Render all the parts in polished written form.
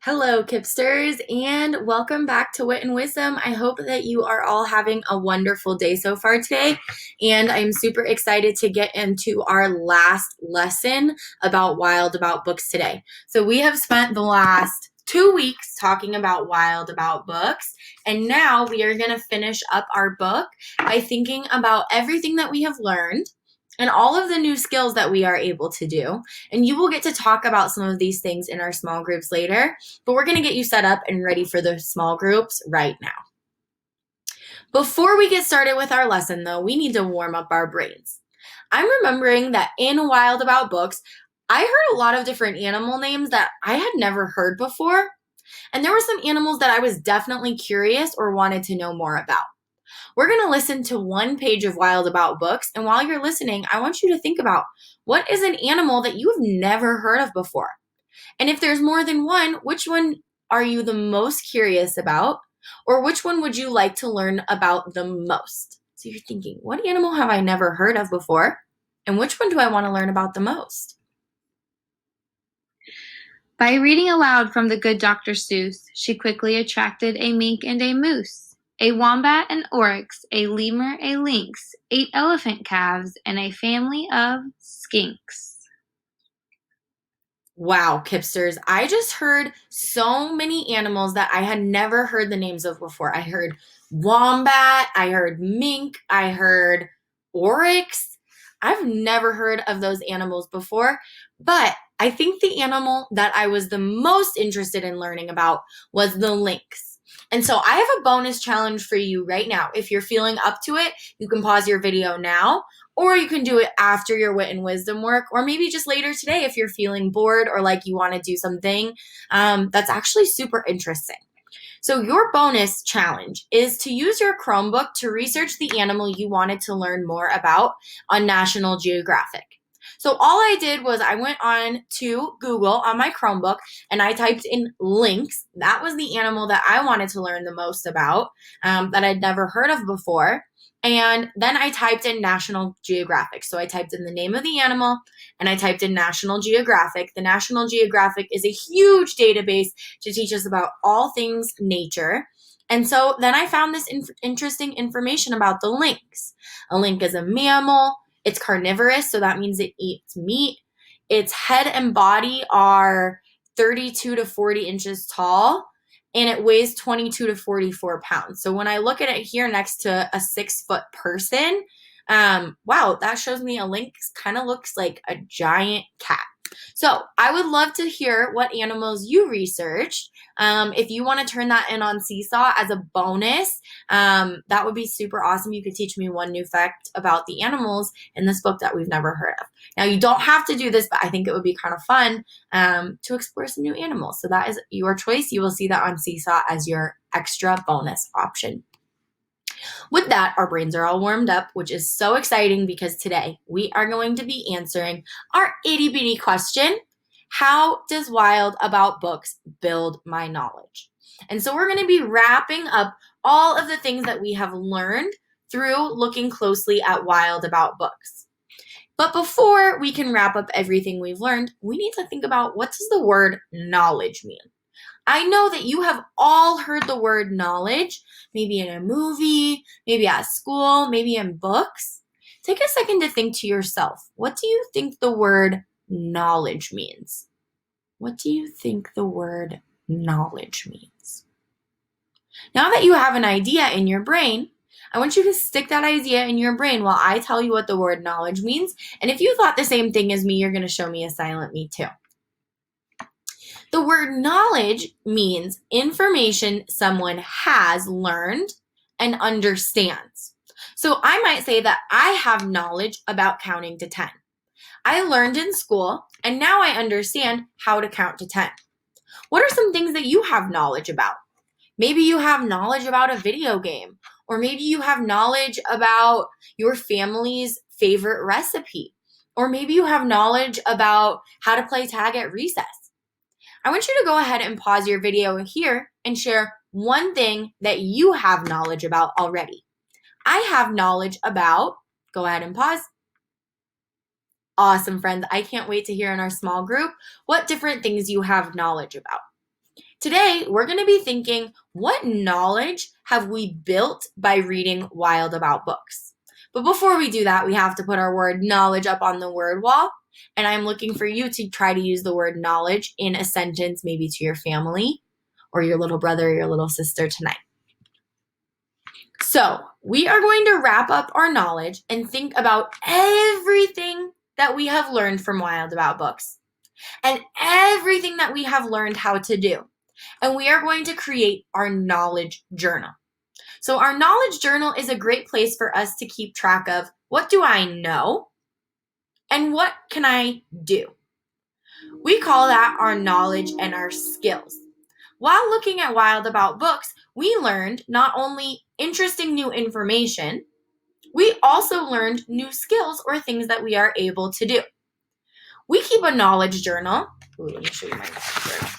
Hello, Kipsters, and welcome back to Wit and Wisdom. I hope that you are all having a wonderful day so far today, and I'm super excited to get into our last lesson about Wild About Books today. So we have spent the last 2 weeks talking about Wild About Books, and now we are going to finish up our book by thinking about everything that we have learned and all of the new skills that we are able to do. And you will get to talk about some of these things in our small groups later, but we're going to get you set up and ready for the small groups right now. Before we get started with our lesson, though, we need to warm up our brains. I'm remembering that in Wild About Books, I heard a lot of different animal names that I had never heard before, and there were some animals that I was definitely curious or wanted to know more about. We're going to listen to one page of Wild About Books, and while you're listening, I want you to think about what is an animal that you have never heard of before? And if there's more than one, which one are you the most curious about? Or which one would you like to learn about the most? So you're thinking, what animal have I never heard of before? And which one do I want to learn about the most? By reading aloud from the good Dr. Seuss, she quickly attracted a mink and a moose, a wombat, an oryx, a lemur, a lynx, 8 elephant calves, and a family of skinks. Wow, Kipsters, I just heard so many animals that I had never heard the names of before. I heard wombat, I heard mink, I heard oryx. I've never heard of those animals before, but I think the animal that I was the most interested in learning about was the lynx. And so I have a bonus challenge for you right now. If you're feeling up to it, you can pause your video now, or you can do it after your Wit and Wisdom work, or maybe just later today if you're feeling bored or like you want to do something that's actually super interesting. So your bonus challenge is to use your Chromebook to research the animal you wanted to learn more about on National Geographic. So all I did was I went on to Google on my Chromebook and I typed in lynx. That was the animal that I wanted to learn the most about, that I'd never heard of before. And then I typed in National Geographic. So I typed in the name of the animal and I typed in National Geographic. The National Geographic is a huge database to teach us about all things nature. And so then I found this interesting information about the lynx. A lynx is a mammal. It's carnivorous, so that means it eats meat. Its head and body are 32 to 40 inches tall, and it weighs 22 to 44 pounds. So when I look at it here next to a 6-foot person, wow, that shows me a lynx kind of looks like a giant cat. So I would love to hear what animals you researched. If you want to turn that in on Seesaw as a bonus, that would be super awesome. You could teach me one new fact about the animals in this book that we've never heard of. Now, you don't have to do this, but I think it would be kind of fun to explore some new animals. So that is your choice. You will see that on Seesaw as your extra bonus option. With that, our brains are all warmed up, which is so exciting because today we are going to be answering our itty bitty question: how does Wild About Books build my knowledge? And so we're going to be wrapping up all of the things that we have learned through looking closely at Wild About Books. But before we can wrap up everything we've learned, we need to think about, what does the word knowledge mean? I know that you have all heard the word knowledge, maybe in a movie, maybe at school, maybe in books. Take a second to think to yourself, what do you think the word knowledge means? What do you think the word knowledge means? Now that you have an idea in your brain, I want you to stick that idea in your brain while I tell you what the word knowledge means. And if you thought the same thing as me, you're going to show me a silent me too. The word knowledge means information someone has learned and understands. So I might say that I have knowledge about counting to 10. I learned in school, and now I understand how to count to 10. What are some things that you have knowledge about? Maybe you have knowledge about a video game, or maybe you have knowledge about your family's favorite recipe, or maybe you have knowledge about how to play tag at recess. I want you to go ahead and pause your video here and share one thing that you have knowledge about already. I have knowledge about, go ahead and pause. Awesome, friends. I can't wait to hear in our small group what different things you have knowledge about. Today, we're going to be thinking, what knowledge have we built by reading Wild About books? But before we do that, we have to put our word knowledge up on the word wall. And I'm looking for you to try to use the word knowledge in a sentence, maybe to your family or your little brother or your little sister tonight. So, we are going to wrap up our knowledge and think about everything that we have learned from Wild About books and everything that we have learned how to do. And we are going to create our knowledge journal. So, our knowledge journal is a great place for us to keep track of what do I know and what can I do. We call that our knowledge and our skills. While looking at Wild About books, we learned not only interesting new information, we also learned new skills or things that we are able to do. We keep a knowledge journal. Let me show you my knowledge journal.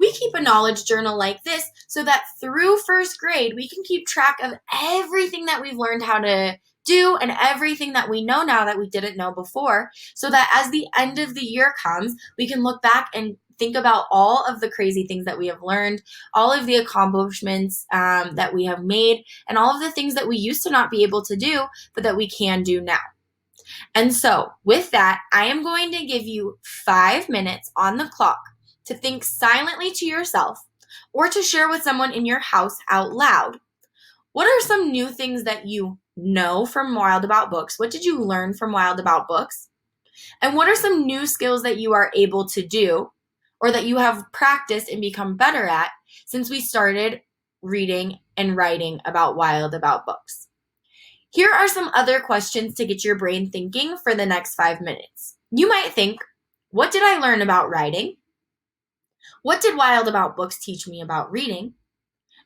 We keep a knowledge journal like this so that through first grade, we can keep track of everything that we've learned how to do and everything that we know now that we didn't know before, so that as the end of the year comes, we can look back and think about all of the crazy things that we have learned, all of the accomplishments that we have made, and all of the things that we used to not be able to do, but that we can do now. And so, with that, I am going to give you 5 minutes on the clock to think silently to yourself or to share with someone in your house out loud. What are some new things that you know from Wild About books? What did you learn from Wild About books? And what are some new skills that you are able to do or that you have practiced and become better at since we started reading and writing about Wild About books? Here are some other questions to get your brain thinking for the next 5 minutes. You might think, what did I learn about writing? What did Wild About books teach me about reading?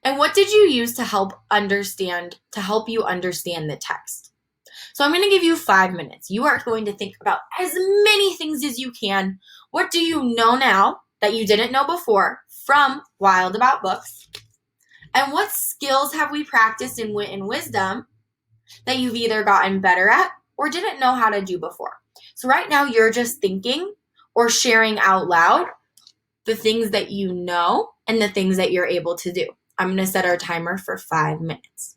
And what did you use to help you understand the text? So I'm going to give you 5 minutes. You are going to think about as many things as you can. What do you know now that you didn't know before from Wild About books? And what skills have we practiced in wit and wisdom that you've either gotten better at or didn't know how to do before? So right now you're just thinking or sharing out loud the things that you know and the things that you're able to do. I'm going to set our timer for 5 minutes.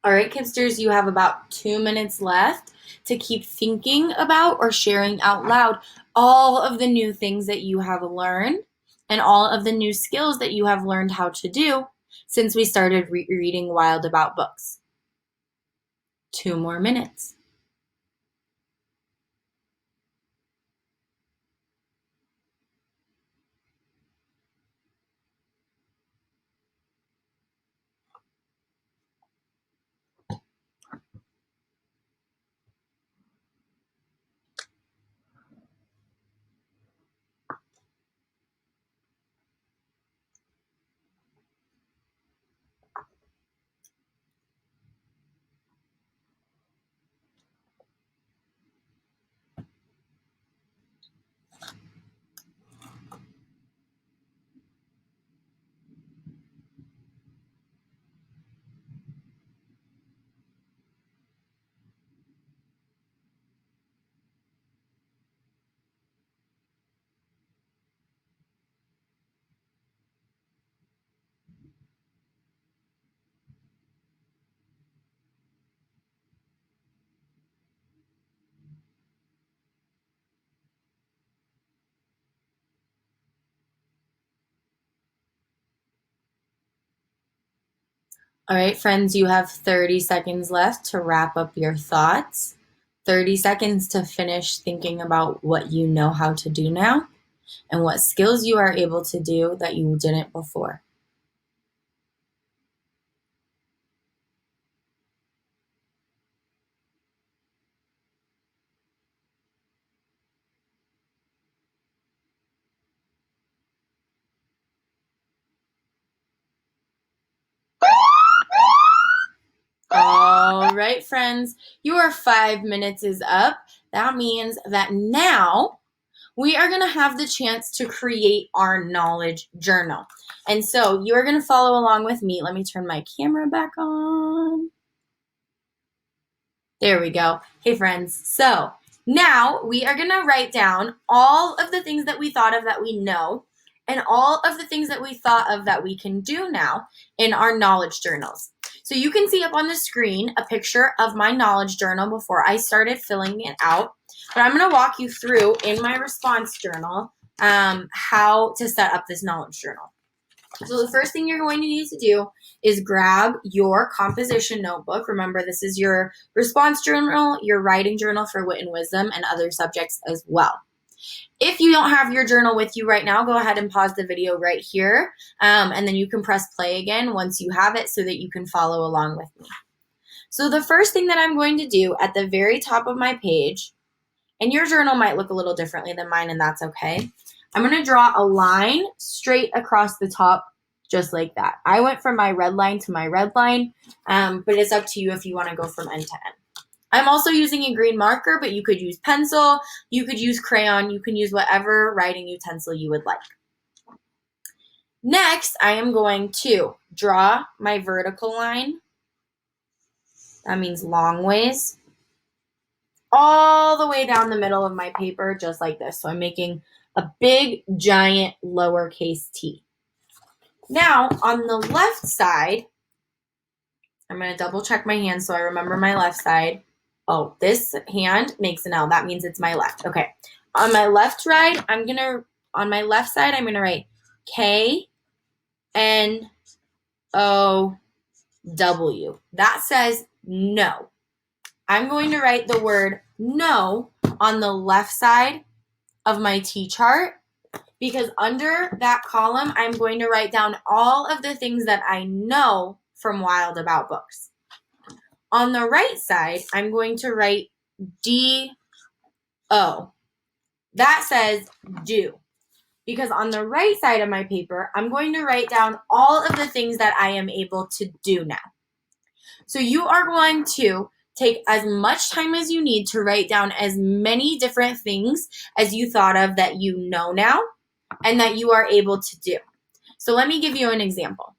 All right, Kipsters, you have about 2 minutes left to keep thinking about or sharing out loud all of the new things that you have learned and all of the new skills that you have learned how to do since we started reading Wild About books. 2 more minutes. All right, friends, you have 30 seconds left to wrap up your thoughts. 30 seconds to finish thinking about what you know how to do now and what skills you are able to do that you didn't before. All right, friends, your 5 minutes is up. That means that now we are going to have the chance to create our knowledge journal. And so you are going to follow along with me. Let me turn my camera back on. There we go. Hey, friends. So now we are going to write down all of the things that we thought of that we know and all of the things that we thought of that we can do now in our knowledge journals. So you can see up on the screen a picture of my knowledge journal before I started filling it out. But I'm going to walk you through in my response journal how to set up this knowledge journal. So the first thing you're going to need to do is grab your composition notebook. Remember, this is your response journal, your writing journal for wit and wisdom, and other subjects as well. If you don't have your journal with you right now, go ahead and pause the video right here, and then you can press play again once you have it so that you can follow along with me. So the first thing that I'm going to do at the very top of my page, and your journal might look a little differently than mine, and that's okay. I'm going to draw a line straight across the top, just like that. I went from my red line to my red line, but it's up to you if you want to go from end to end. I'm also using a green marker, but you could use pencil, you could use crayon, you can use whatever writing utensil you would like. Next, I am going to draw my vertical line. That means long ways. All the way down the middle of my paper, just like this. So I'm making a big, giant lowercase t. Now, on the left side, I'm going to double check my hand so I remember my left side. Oh, this hand makes an L. That means it's my left. Okay. On my left side, I'm going to write K-N-O-W. That says no. I'm going to write the word no on the left side of my T chart because under that column, I'm going to write down all of the things that I know from Wild About books. On the right side, I'm going to write D-O. That says do. Because on the right side of my paper, I'm going to write down all of the things that I am able to do now. So you are going to take as much time as you need to write down as many different things as you thought of that you know now and that you are able to do. So let me give you an example.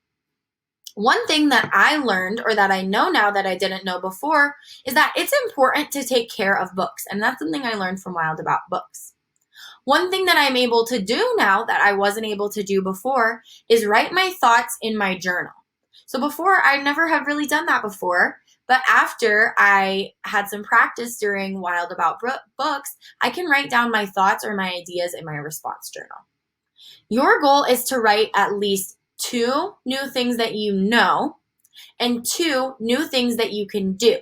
One thing that I learned or that I know now that I didn't know before is that it's important to take care of books. And that's something I learned from Wild About books. One thing that I'm able to do now that I wasn't able to do before is write my thoughts in my journal. So before, I never have really done that before. But after I had some practice during Wild About Books, I can write down my thoughts or my ideas in my response journal. Your goal is to write at least 2 new things that you know and 2 new things that you can do.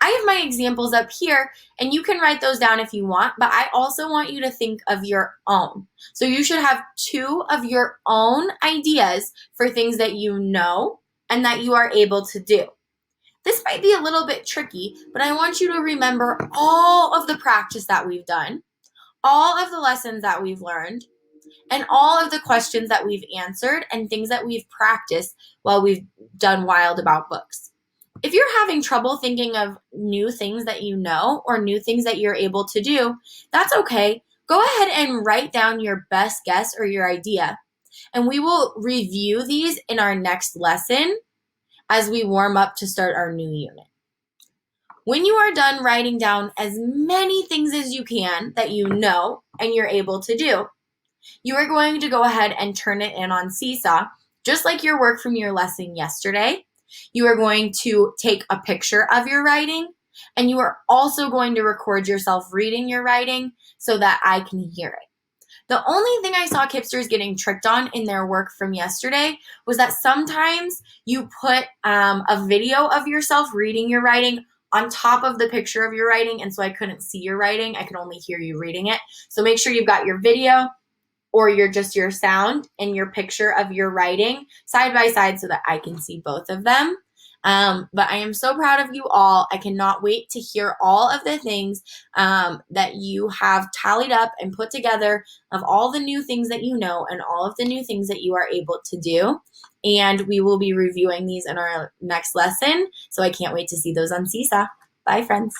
I have my examples up here, and you can write those down if you want, but I also want you to think of your own. So you should have 2 of your own ideas for things that you know and that you are able to do. This might be a little bit tricky, but I want you to remember all of the practice that we've done, all of the lessons that we've learned, and all of the questions that we've answered and things that we've practiced while we've done Wild About Books. If you're having trouble thinking of new things that you know or new things that you're able to do, that's okay. Go ahead and write down your best guess or your idea, and we will review these in our next lesson as we warm up to start our new unit. When you are done writing down as many things as you can that you know and you're able to do, you are going to go ahead and turn it in on Seesaw, just like your work from your lesson yesterday. You are going to take a picture of your writing, and you are also going to record yourself reading your writing so that I can hear it. The only thing I saw Kipsters getting tricked on in their work from yesterday was that sometimes you put a video of yourself reading your writing on top of the picture of your writing, and so I couldn't see your writing. I could only hear you reading it. So make sure you've got your video or your sound and your picture of your writing side by side so that I can see both of them. But I am so proud of you all. I cannot wait to hear all of the things that you have tallied up and put together of all the new things that you know and all of the new things that you are able to do. And we will be reviewing these in our next lesson. So I can't wait to see those on Seesaw. Bye, friends.